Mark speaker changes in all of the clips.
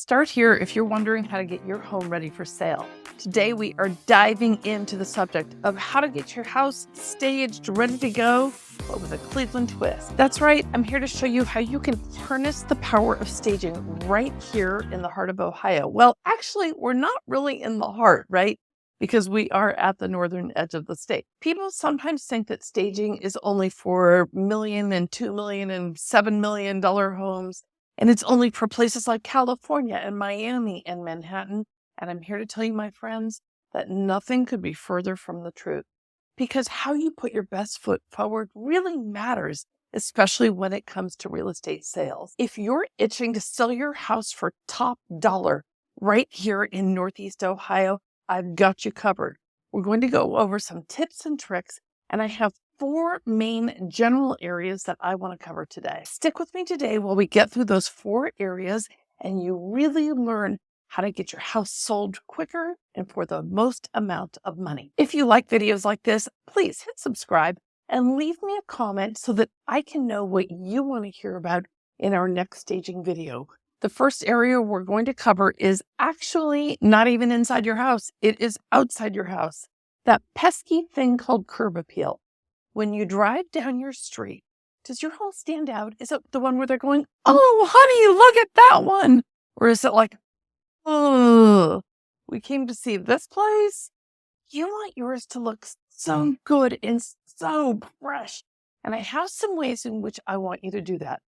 Speaker 1: Start here if you're wondering how to get your home ready for sale. Today we are diving into the subject of how to get your house staged, ready to go, but with a Cleveland twist. That's right, I'm here to show you how you can harness the power of staging right here in the heart of Ohio. Well, actually, we're not really in the heart, right? Because we are at the northern edge of the state. People sometimes think that staging is only for $1 million and $2 million and $7 million homes. And it's only for places like California and Miami and Manhattan. And I'm here to tell you, my friends, that nothing could be further from the truth. Because how you put your best foot forward really matters, especially when it comes to real estate sales. If you're itching to sell your house for top dollar right here in Northeast Ohio, I've got you covered. We're going to go over some tips and tricks, and I have 4 main general areas that I want to cover today. Stick with me today while we get through those 4 areas and you really learn how to get your house sold quicker and for the most amount of money. If you like videos like this, please hit subscribe and leave me a comment so that I can know what you want to hear about in our next staging video. The first area we're going to cover is actually not even inside your house. It is outside your house. That pesky thing called curb appeal. When you drive down your street, does your home stand out? Is it the one where they're going, "Oh, honey, look at that one"? Or is it like, "Oh, we came to see this place"? You want yours to look so good and so fresh. And I have some ways in which I want you to do that.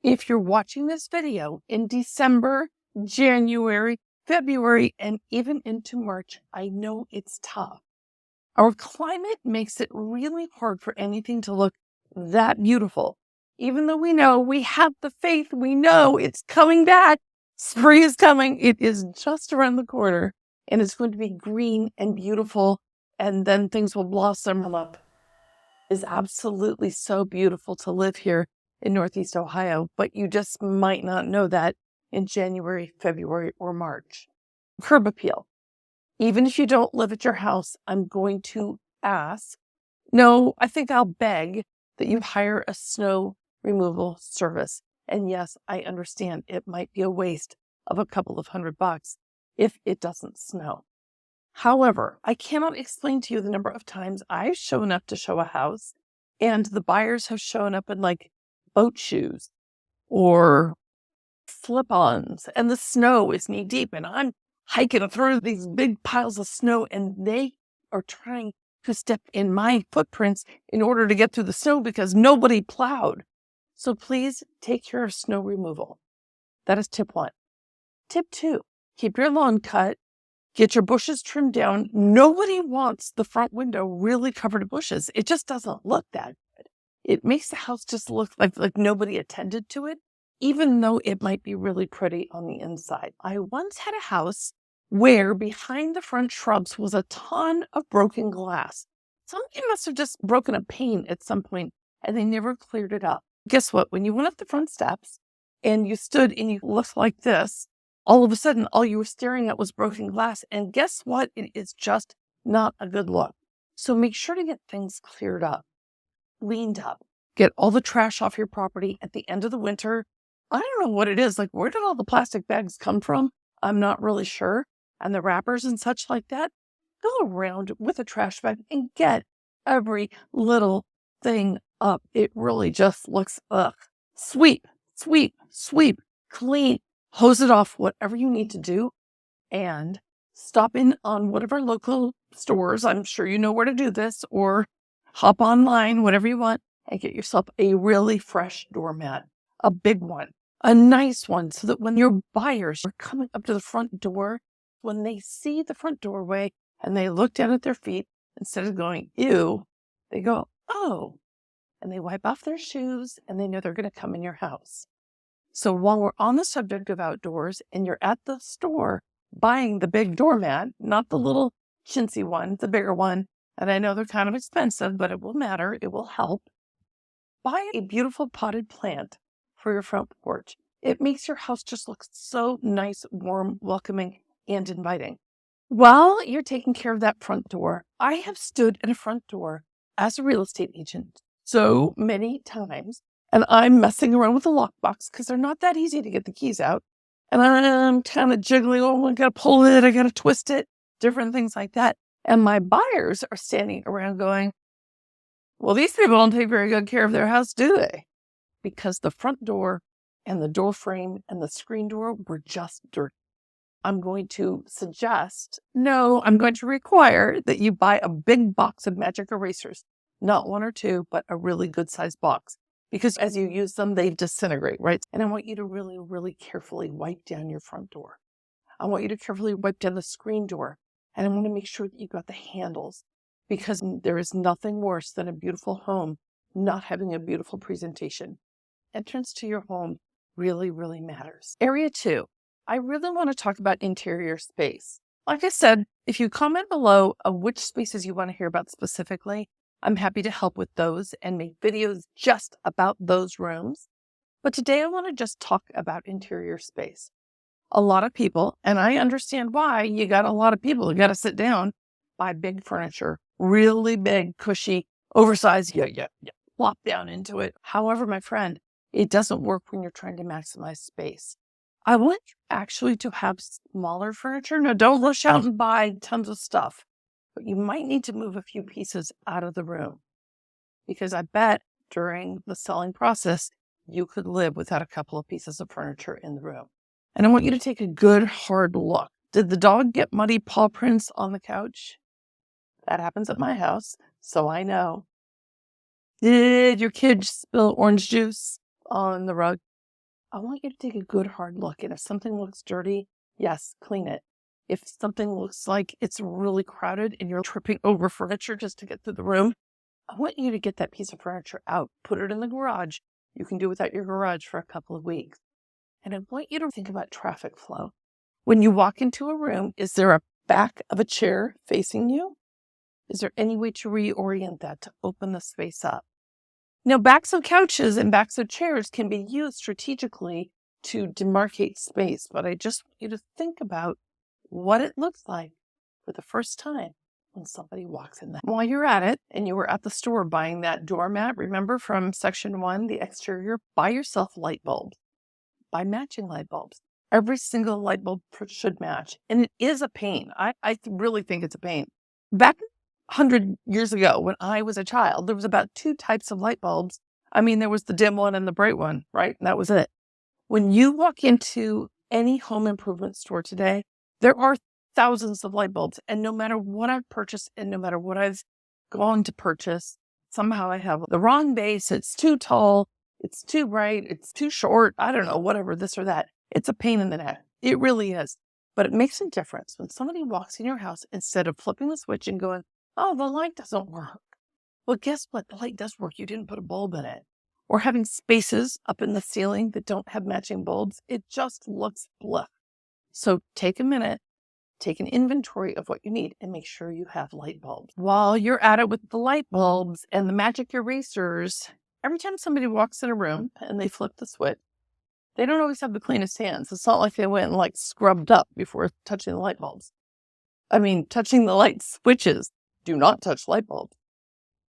Speaker 1: If you're watching this video in December, January, February, and even into March, I know it's tough. Our climate makes it really hard for anything to look that beautiful. Even though we know we have the faith, we know it's coming back. Spring is coming. It is just around the corner and it's going to be green and beautiful. And then things will blossom up. It's absolutely so beautiful to live here in Northeast Ohio, but you just might not know that in January, February, or March. Curb appeal. Even if you don't live at your house, I'm going to ask, no, I think I'll beg that you hire a snow removal service. And yes, I understand it might be a waste of a couple of $100 if it doesn't snow. However, I cannot explain to you the number of times I've shown up to show a house and the buyers have shown up in like boat shoes or slip-ons and the snow is knee deep and I'm hiking through these big piles of snow and they are trying to step in my footprints in order to get through the snow because nobody plowed. So please take care of snow removal. That is tip 1. Tip 2, keep your lawn cut, get your bushes trimmed down. Nobody wants the front window really covered in bushes. It just doesn't look that good. It makes the house just look like nobody attended to it, even though it might be really pretty on the inside. I once had a house where behind the front shrubs was a ton of broken glass. Somebody must have just broken a pane at some point and they never cleared it up. Guess what? When you went up the front steps and you stood and you looked like this, all of a sudden, all you were staring at was broken glass. And guess what? It is just not a good look. So make sure to get things cleared up, cleaned up, get all the trash off your property at the end of the winter. I don't know what it is. Like, where did all the plastic bags come from? I'm not really sure. And the wrappers and such like that. Go around with a trash bag and get every little thing up. It really just looks, sweep, sweep, sweep, clean, hose it off, whatever you need to do. And stop in on one of our local stores. I'm sure you know where to do this, or hop online, whatever you want, and get yourself a really fresh doormat, a big one, a nice one, so that when your buyers are coming up to the front door, when they see the front doorway and they look down at their feet, instead of going, ew, they go, oh, and they wipe off their shoes and they know they're going to come in your house. So while we're on the subject of outdoors and you're at the store buying the big doormat, not the little chintzy one, the bigger one, and I know they're kind of expensive, but it will matter. It will help. Buy a beautiful potted plant for your front porch. It makes your house just look so nice, warm, welcoming, and inviting. While you're taking care of that front door, I have stood in a front door as a real estate agent so many times, and I'm messing around with the lockbox because they're not that easy to get the keys out. And I'm kind of jiggling, oh, I got to pull it, I got to twist it, different things like that. And my buyers are standing around going, well, these people don't take very good care of their house, do they? Because the front door and the door frame and the screen door were just dirty. I'm going to suggest, no, I'm going to require that you buy a big box of magic erasers, not one or two, but a really good sized box. Because as you use them, they disintegrate, right? And I want you to really, really carefully wipe down your front door. I want you to carefully wipe down the screen door. And I want to make sure that you got the handles, because there is nothing worse than a beautiful home not having a beautiful presentation. Entrance to your home really, really matters. Area 2. I really want to talk about interior space. Like I said, if you comment below which spaces you want to hear about specifically, I'm happy to help with those and make videos just about those rooms. But today I want to just talk about interior space. A lot of people, and I understand why, you got a lot of people who got to sit down, buy big furniture, really big, cushy, oversized, plop down into it. However, my friend, it doesn't work when you're trying to maximize space. I want you actually to have smaller furniture. Now, don't rush out and buy tons of stuff, but you might need to move a few pieces out of the room, because I bet during the selling process, you could live without a couple of pieces of furniture in the room. And I want you to take a good hard look. Did the dog get muddy paw prints on the couch? That happens at my house, so I know. Did your kid spill orange juice on the rug? I want you to take a good hard look. And if something looks dirty, yes, clean it. If something looks like it's really crowded and you're tripping over furniture just to get through the room, I want you to get that piece of furniture out, put it in the garage. You can do without your garage for a couple of weeks. And I want you to think about traffic flow. When you walk into a room, is there a back of a chair facing you? Is there any way to reorient that to open the space up? Now, backs of couches and backs of chairs can be used strategically to demarcate space, but I just want you to think about what it looks like for the first time when somebody walks in there. While you're at it, and you were at the store buying that doormat, remember from section 1, the exterior, buy yourself light bulbs. Buy matching light bulbs. Every single light bulb should match. And it is a pain. I really think it's a pain. Back 100 years ago, when I was a child, there was about 2 types of light bulbs. I mean, there was the dim one and the bright one, right? And that was it. When you walk into any home improvement store today, there are thousands of light bulbs. And no matter what I've purchased and no matter what I've gone to purchase, somehow I have the wrong base. It's too tall. It's too bright. It's too short. I don't know, whatever, this or that. It's a pain in the neck. It really is. But it makes a difference when somebody walks in your house, instead of flipping the switch and going, oh, the light doesn't work. Well, guess what? The light does work. You didn't put a bulb in it. Or having spaces up in the ceiling that don't have matching bulbs. It just looks blah. So take a minute, take an inventory of what you need and make sure you have light bulbs. While you're at it with the light bulbs and the magic erasers, every time somebody walks in a room and they flip the switch, they don't always have the cleanest hands. It's not like they went and scrubbed up before touching the light bulbs. I mean, touching the light switches. Do not touch light bulbs.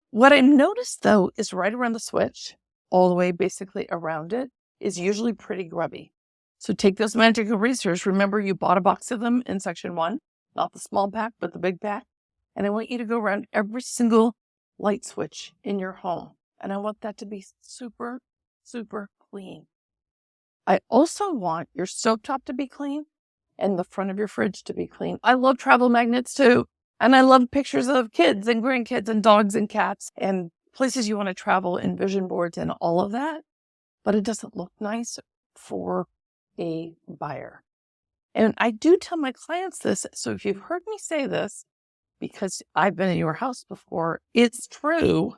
Speaker 1: What I noticed, though, is right around the switch, all the way basically around it, is usually pretty grubby. So take those magic erasers. Remember, you bought a box of them in section 1, not the small pack, but the big pack. And I want you to go around every single light switch in your home. And I want that to be super, super clean. I also want your stovetop to be clean and the front of your fridge to be clean. I love travel magnets too. And I love pictures of kids and grandkids and dogs and cats and places you want to travel and vision boards and all of that. But it doesn't look nice for a buyer. And I do tell my clients this. So if you've heard me say this, because I've been in your house before, it's true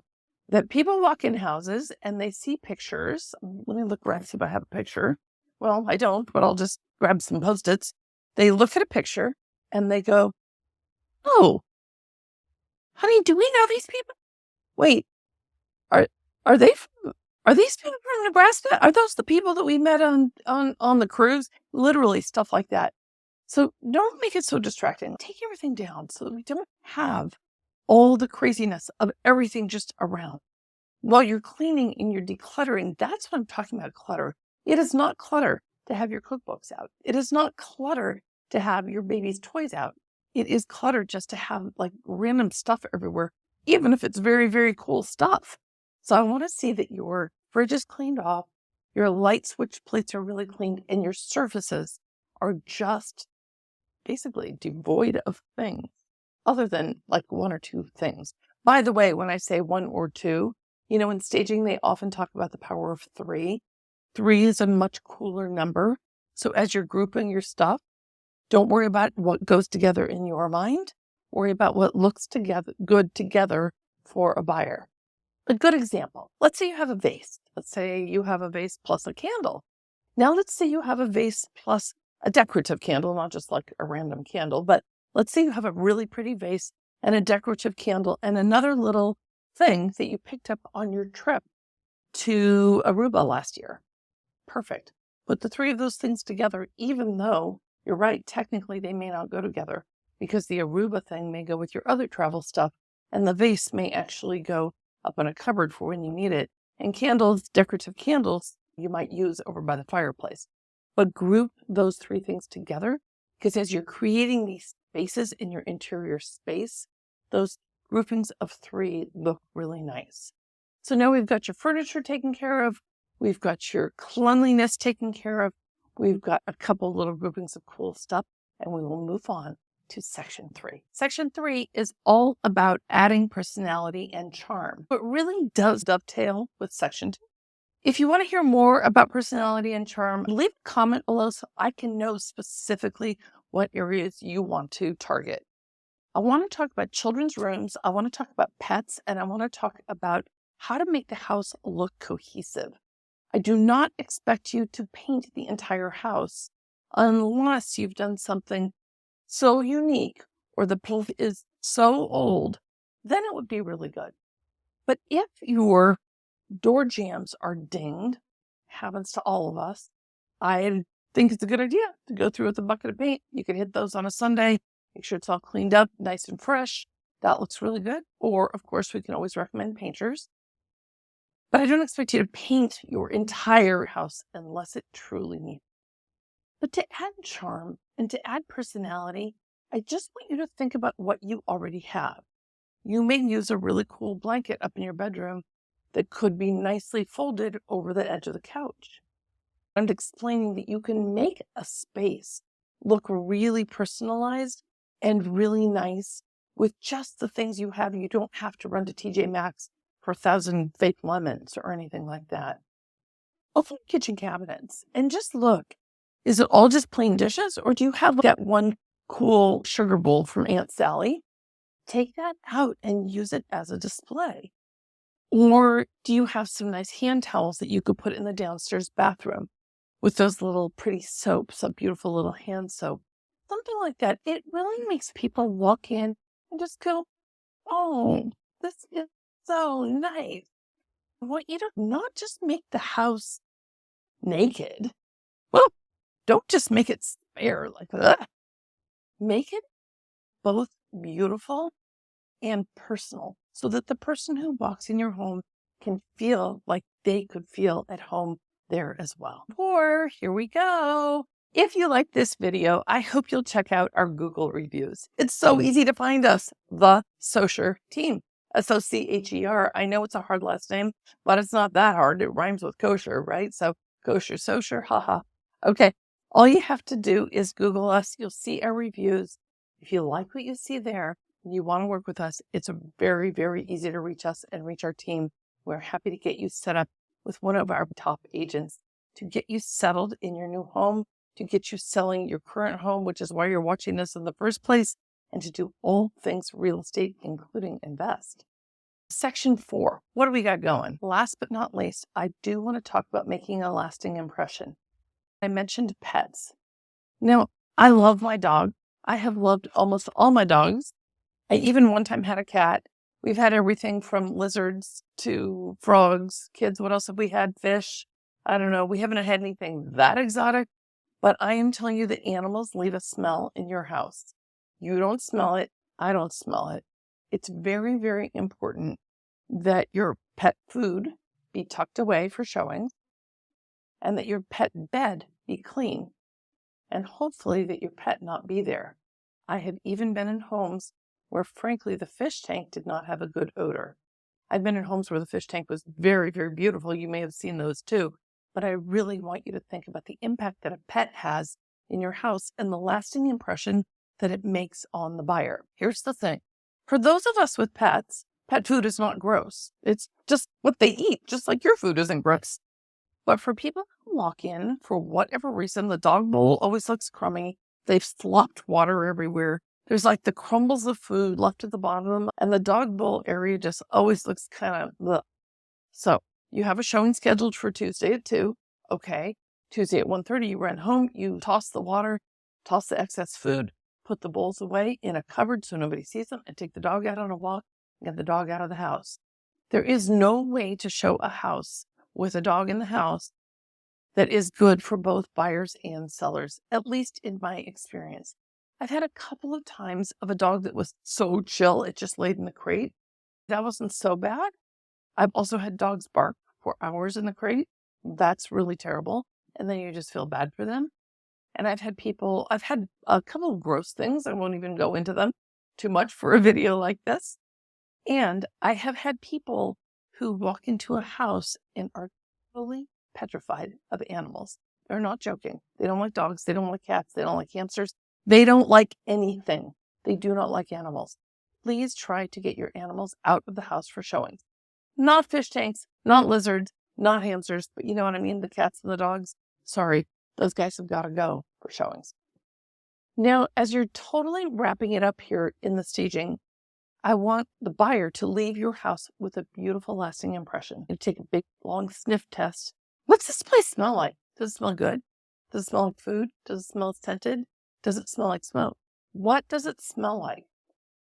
Speaker 1: that people walk in houses and they see pictures. Let me look around, see if I have a picture. Well, I don't, but I'll just grab some Post-its. They look at a picture and they go, oh, honey, do we know these people? Wait, are these people from Nebraska? Are those the people that we met on the cruise? Literally stuff like that. So don't make it so distracting. Take everything down so that we don't have all the craziness of everything just around. While you're cleaning and you're decluttering, that's what I'm talking about, clutter. It is not clutter. to have your cookbooks out. It is not clutter to have your baby's toys out. It is clutter just to have like random stuff everywhere, even if it's very, very cool stuff. So I want to see that your fridge is cleaned off, your light switch plates are really cleaned, and your surfaces are just basically devoid of things other than like one or two things. By the way, when I say one or two, in staging, they often talk about the power of three. 3 is a much cooler number. So as you're grouping your stuff, don't worry about what goes together in your mind. Worry about what looks good together for a buyer. A good example, let's say you have a vase. Let's say you have a vase plus a candle. Now let's say you have a vase plus a decorative candle, not just like a random candle, but let's say you have a really pretty vase and a decorative candle and another little thing that you picked up on your trip to Aruba last year. Perfect. Put the 3 of those things together, even though you're right, technically they may not go together because the Aruba thing may go with your other travel stuff and the vase may actually go up in a cupboard for when you need it. And candles, decorative candles, you might use over by the fireplace. But group those 3 things together because as you're creating these spaces in your interior space, those groupings of 3 look really nice. So now we've got your furniture taken care of. We've got your cleanliness taken care of. We've got a couple little groupings of cool stuff, and we will move on to section 3. Section 3 is all about adding personality and charm. It really does dovetail with section 2. If you want to hear more about personality and charm, leave a comment below so I can know specifically what areas you want to target. I want to talk about children's rooms, I want to talk about pets, and I want to talk about how to make the house look cohesive. I do not expect you to paint the entire house unless you've done something so unique or the paint is so old, then it would be really good. But if your door jambs are dinged, happens to all of us, I think it's a good idea to go through with a bucket of paint. You can hit those on a Sunday, make sure it's all cleaned up, nice and fresh. That looks really good. Or, of course, we can always recommend painters. But I don't expect you to paint your entire house unless it truly needs. But to add charm and to add personality, I just want you to think about what you already have. You may use a really cool blanket up in your bedroom that could be nicely folded over the edge of the couch. And explaining that you can make a space look really personalized and really nice with just the things you have. You don't have to run to TJ Maxx for 1,000 fake lemons or anything like that. Open kitchen cabinets and just look. Is it all just plain dishes, or do you have that one cool sugar bowl from Aunt Sally? Take that out and use it as a display. Or do you have some nice hand towels that you could put in the downstairs bathroom with those little pretty soaps, a beautiful little hand soap, something like that? It really makes people walk in and just go, oh, this is so nice. I want you to not just make the house naked. Well, don't just make it spare like that. Make it both beautiful and personal so that the person who walks in your home can feel like they could feel at home there as well. Or here we go. If you like this video, I hope you'll check out our Google reviews. It's so easy to find us, the Socher team. Socher. I know it's a hard last name, but it's not that hard. It rhymes with kosher, right? So kosher, Socher, haha. Okay, all you have to do is Google us. You'll see our reviews. If you like what you see there and you want to work with us, it's very, very easy to reach us and reach our team. We're happy to get you set up with one of our top agents to get you settled in your new home, to get you selling your current home, which is why you're watching this in the first place, and to do all things real estate, including invest. Section 4, what do we got going? Last but not least, I do want to talk about making a lasting impression. I mentioned pets. Now, I love my dog. I have loved almost all my dogs. I even one time had a cat. We've had everything from lizards to frogs, kids. What else have we had? Fish. I don't know. We haven't had anything that exotic, but I am telling you that animals leave a smell in your house. You don't smell it. I don't smell it. It's very, very important that your pet food be tucked away for showing and that your pet bed be clean, and hopefully that your pet not be there. I have even been in homes where, frankly, the fish tank did not have a good odor. I've been in homes where the fish tank was very, very beautiful. You may have seen those too. But I really want you to think about the impact that a pet has in your house and the lasting impression that it makes on the buyer. Here's the thing. For those of us with pets, pet food is not gross. It's just what they eat, just like your food isn't gross. But for people who walk in, for whatever reason, the dog bowl always looks crummy. They've slopped water everywhere. There's like the crumbles of food left at the bottom, and the dog bowl area just always looks kind of bleh. So you have a showing scheduled for Tuesday at 2. Okay. Tuesday at 1:30, you run home, you toss the water, toss the excess food, put the bowls away in a cupboard so nobody sees them, and take the dog out on a walk and get the dog out of the house. There is no way to show a house with a dog in the house that is good for both buyers and sellers, at least in my experience. I've had a couple of times of a dog that was so chill, it just laid in the crate. That wasn't so bad. I've also had dogs bark for hours in the crate. That's really terrible. And then you just feel bad for them. And I've had a couple of gross things. I won't even go into them too much for a video like this. And I have had people who walk into a house and are totally petrified of animals. They're not joking. They don't like dogs. They don't like cats. They don't like hamsters. They don't like anything. They do not like animals. Please try to get your animals out of the house for showings. Not fish tanks, not lizards, not hamsters, but you know what I mean? The cats and the dogs. Sorry, those guys have got to go for showings. Now, as you're totally wrapping it up here in the staging, I want the buyer to leave your house with a beautiful, lasting impression. You take a big, long sniff test. What's this place smell like? Does it smell good? Does it smell like food? Does it smell scented? Does it smell like smoke? What does it smell like?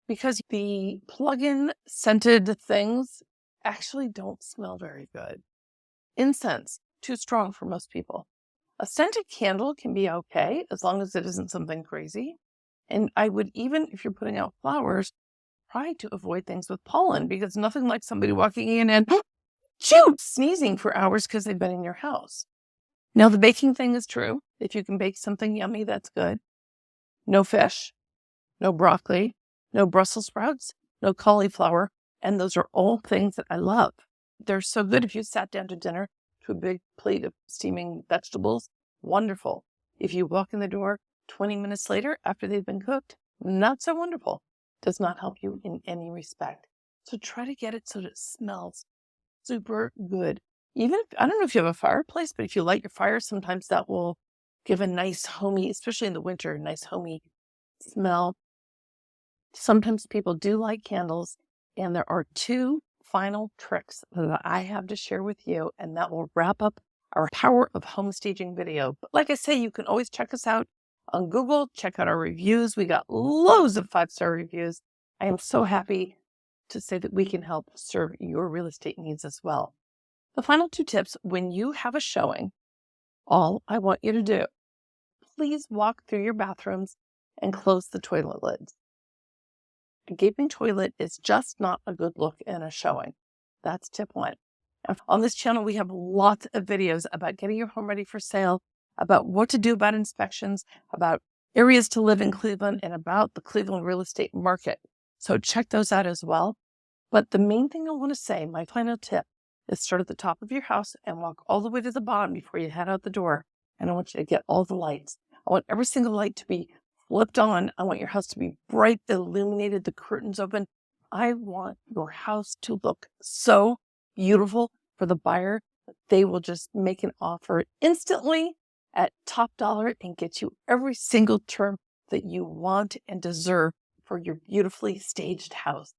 Speaker 1: Because the plug-in scented things actually don't smell very good. Incense, too strong for most people. A scented candle can be okay as long as it isn't something crazy. And I would even, if you're putting out flowers, try to avoid things with pollen, because nothing like somebody walking in and sneezing for hours because they've been in your house. Now, the baking thing is true. If you can bake something yummy, that's good. No fish, no broccoli, no Brussels sprouts, no cauliflower. And those are all things that I love. They're so good if you sat down to dinner to a big plate of steaming vegetables. Wonderful. If you walk in the door 20 minutes later after they've been cooked, not so wonderful. Does not help you in any respect. So try to get it so that it smells super good. Even if, I don't know if you have a fireplace, but if you light your fire, sometimes that will give a nice homey, especially in the winter, nice homey smell. Sometimes people do like candles, and there are 2 final tricks that I have to share with you, and that will wrap up our Power of Home Staging video. But like I say, you can always check us out on Google, check out our reviews. We got loads of 5-star reviews. I am so happy to say that we can help serve your real estate needs as well. The final 2 tips: when you have a showing, all I want you to do, please walk through your bathrooms and close the toilet lids. A gaping toilet is just not a good look in a showing. That's tip 1. On this channel, we have lots of videos about getting your home ready for sale, about what to do about inspections, about areas to live in Cleveland, and about the Cleveland real estate market. So check those out as well. But the main thing I want to say, my final tip, is start at the top of your house and walk all the way to the bottom before you head out the door. And I want you to get all the lights. I want every single light to be flipped on. I want your house to be bright, illuminated, the curtains open. I want your house to look so beautiful for the buyer that they will just make an offer instantly at top dollar and get you every single term that you want and deserve for your beautifully staged house.